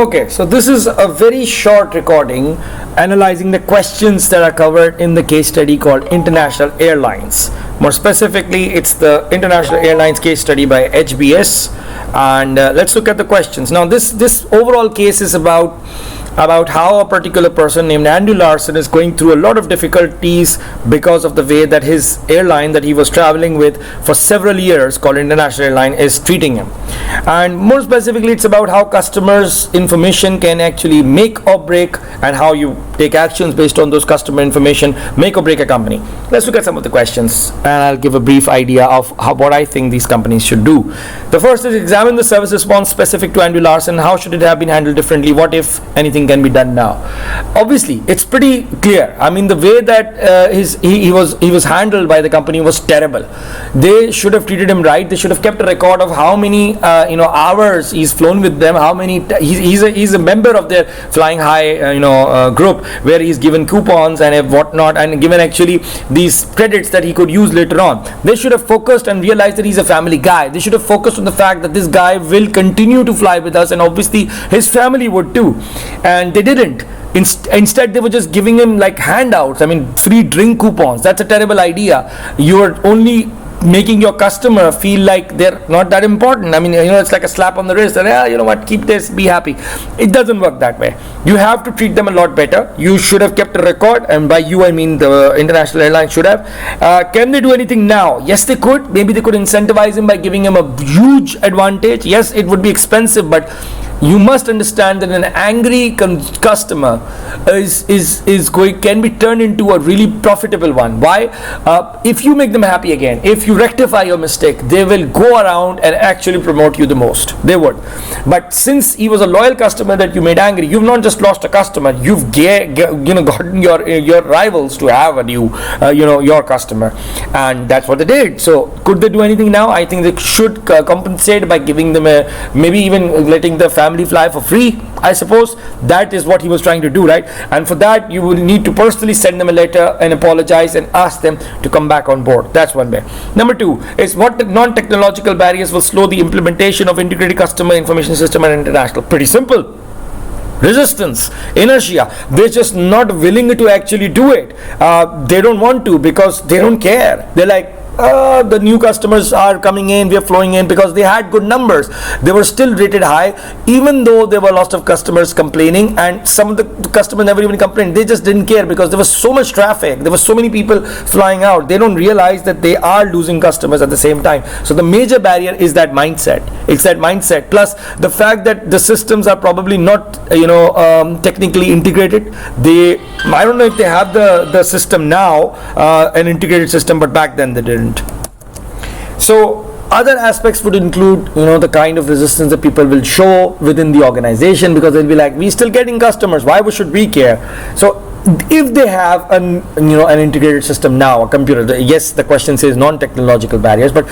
Okay, so this is a very short recording analyzing the questions that are covered in the case study called International Airlines. More specifically, it's the International Airlines case study by HBS, and let's look at the questions. Now, this overall case is about how a particular person named Andrew Larson is going through a lot of difficulties because of the way that his airline that he was traveling with for several years, called International Airline, is treating him. And more specifically, it's about how customers' information can actually make or break, and how you take actions based on those customer information, make or break a company. Let's look at some of the questions, and I'll give a brief idea of what I think these companies should do. The first is examine the service response specific to Andrew Larson. How should it have been handled differently? What, if anything, can be done now? Obviously, it's pretty clear. I mean, the way that he was handled by the company was terrible. They should have treated him right. They should have kept a record of how many hours he's flown with them, how many he's a member of their flying high group, where he's given coupons and whatnot, and given actually these credits that he could use later on. They should have focused and realized that he's a family guy. They should have focused on the fact that this guy will continue to fly with us, and obviously his family would too. And they didn't. Instead, they were just giving him like handouts. I mean, free drink coupons. That's a terrible idea. You're only making your customer feel like they're not that important. I mean, it's like a slap on the wrist, and you know what, keep this, be happy. It doesn't work that way. You have to treat them a lot better. You should have kept a record, and by you I mean the International Airlines should have. Can they do anything now? Yes, they could. Maybe they could incentivize him by giving him a huge advantage. Yes, it would be expensive, but you must understand that an angry customer can be turned into a really profitable one. Why? If you make them happy again, if you rectify your mistake, they will go around and actually promote you the most. They would. But since he was a loyal customer that you made angry, you've not just lost a customer, you've gotten your rivals to have a new your customer, and that's what they did. So could they do anything now? I think they should compensate by giving them maybe even letting the family fly for free. I suppose that is what he was trying to do, right? And for that, you will need to personally send them a letter and apologize and ask them to come back on board. That's one way. Number two is, what non-technological barriers will slow the implementation of integrated customer information system and international? Pretty simple. Resistance, inertia. They're just not willing to actually do it. They don't want to because they don't care. They're like, the new customers are coming in, we are flowing in, because they had good numbers. They were still rated high, even though there were lots of customers complaining, and some of the customers never even complained. They just didn't care because there was so much traffic, there were so many people flying out. They don't realize that they are losing customers at the same time. So the major barrier is that mindset. It's that mindset, plus the fact that the systems are probably not technically integrated. I don't know if they have the system now, an integrated system, but back then they didn't. So other aspects would include the kind of resistance that people will show within the organization, because they'll be like, we're still getting customers, why should we care? So if they have an integrated system now, a computer, yes, the question says non-technological barriers, but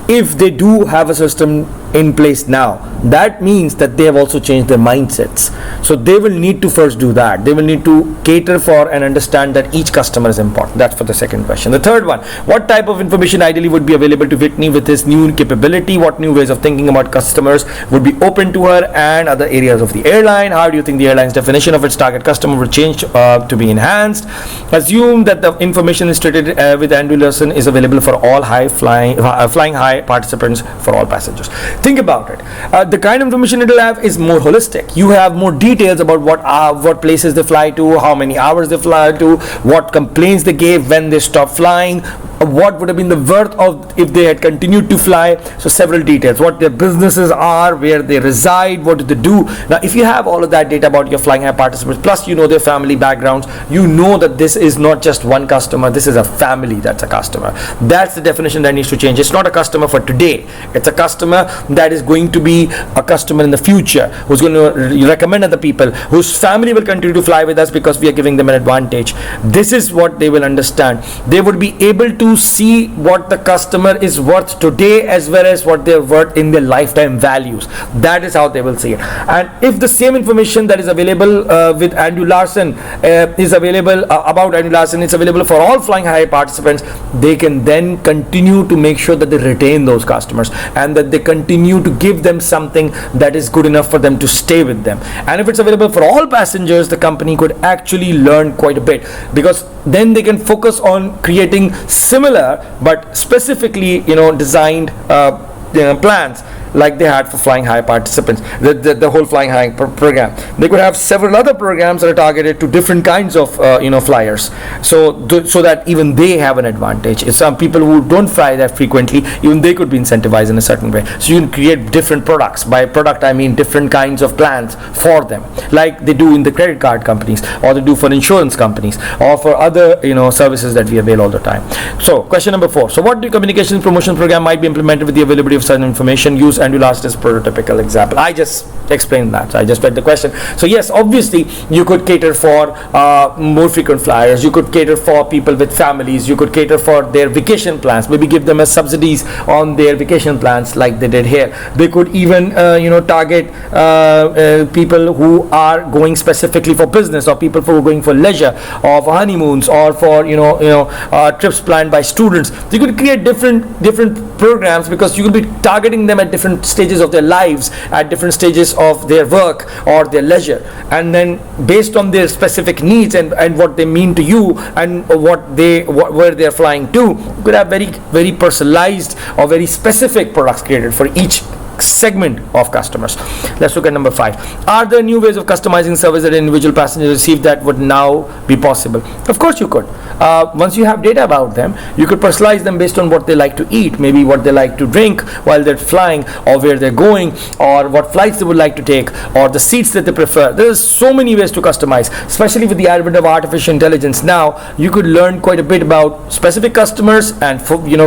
if they do have a system in place now, that means that they have also changed their mindsets. So they will need to first do that. They will need to cater for and understand that each customer is important. That's for the second question. The third one, what type of information ideally would be available to Whitney with this new capability? What new ways of thinking about customers would be open to her and other areas of the airline? How do you think the airline's definition of its target customer would change to be enhanced? Assume that the information illustrated with Andrew Larson is available for all flying high participants, for all passengers. Think about it. The kind of information it will have is more holistic. You have more details about what places they fly to, how many hours they fly to, what complaints they gave when they stopped flying, what would have been the worth of if they had continued to fly. So several details, what their businesses are, where they reside, what do they do. Now if you have all of that data about your flying high participants, plus their family backgrounds, you know that this is not just one customer, this is a family that's a customer. That's the definition that needs to change. It's not a customer for today, it's a customer that is going to be a customer in the future, who's going to recommend other people, whose family will continue to fly with us because we are giving them an advantage. This is what they will understand. They would be able to to see what the customer is worth today as well as what they're worth in their lifetime values. That is how they will see it. And if the same information that is available with Andrew Larson is available about Andrew Larson, it's available for all Flying High participants, they can then continue to make sure that they retain those customers and that they continue to give them something that is good enough for them to stay with them. And if it's available for all passengers, the company could actually learn quite a bit, because then they can focus on creating similar but specifically designed plans like they had for Flying High participants, the whole Flying High program. They could have several other programs that are targeted to different kinds of flyers, so that even they have an advantage. Some people who don't fly that frequently, even they could be incentivized in a certain way. So you can create different products. By product I mean different kinds of plans for them, like they do in the credit card companies, or they do for insurance companies, or for other services that we avail all the time. So question number 4. So what communication promotion program might be implemented with the availability of certain information? Use Andrew Larson's prototypical example. I just explained that, so I just read the question. So yes, obviously you could cater for more frequent flyers, you could cater for people with families, you could cater for their vacation plans, maybe give them as subsidies on their vacation plans like they did here. They could even target people who are going specifically for business, or people who are going for leisure, or for honeymoons, or for trips planned by students. So you could create different programs, because you could be targeting them at different stages of their lives, at different stages of their work or their leisure, and then based on their specific needs and what they mean to you and where they're flying to, you could have very personalized or very specific products created for each segment of customers. Let's look at number 5. Are there new ways of customizing service that individual passengers receive that would now be possible? Of course you could. Once you have data about them, you could personalize them based on what they like to eat, maybe what they like to drink while they're flying, or where they're going, or what flights they would like to take, or the seats that they prefer. There's so many ways to customize, especially with the advent of artificial intelligence. Now you could learn quite a bit about specific customers and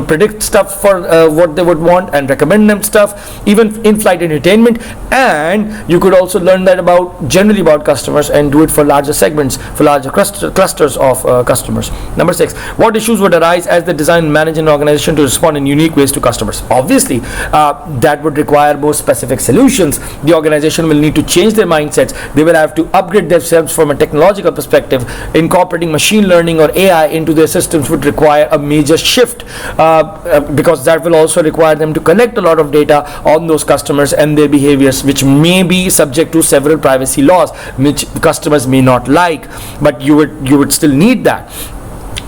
predict stuff for what they would want and recommend them stuff, even in-flight entertainment. And you could also learn that generally about customers and do it for larger segments, for larger clusters of customers. Number 6. What issues would arise as they design and manage an organization to respond in unique ways to customers? Obviously that would require more specific solutions. The organization will need to change their mindsets. They will have to upgrade themselves from a technological perspective. Incorporating machine learning or AI into their systems would require a major shift, because that will also require them to collect a lot of data on those customers and their behaviors, which may be subject to several privacy laws, which customers may not like, but you would still need that.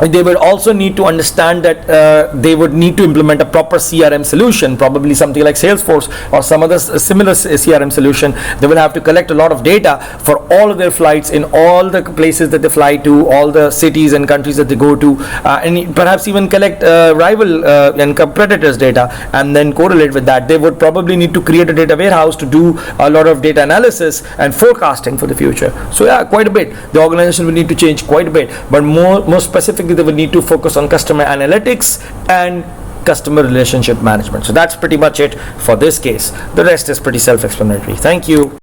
They would also need to understand that they would need to implement a proper CRM solution, probably something like Salesforce or some other similar CRM solution. They will have to collect a lot of data for all of their flights in all the places that they fly to, all the cities and countries that they go to, and perhaps even collect rival and competitors' data and then correlate with that. They would probably need to create a data warehouse to do a lot of data analysis and forecasting for the future. So yeah, quite a bit. The organization will need to change quite a bit, but more specifically, they will need to focus on customer analytics and customer relationship management. So that's pretty much it for this case. The rest is pretty self-explanatory. Thank you.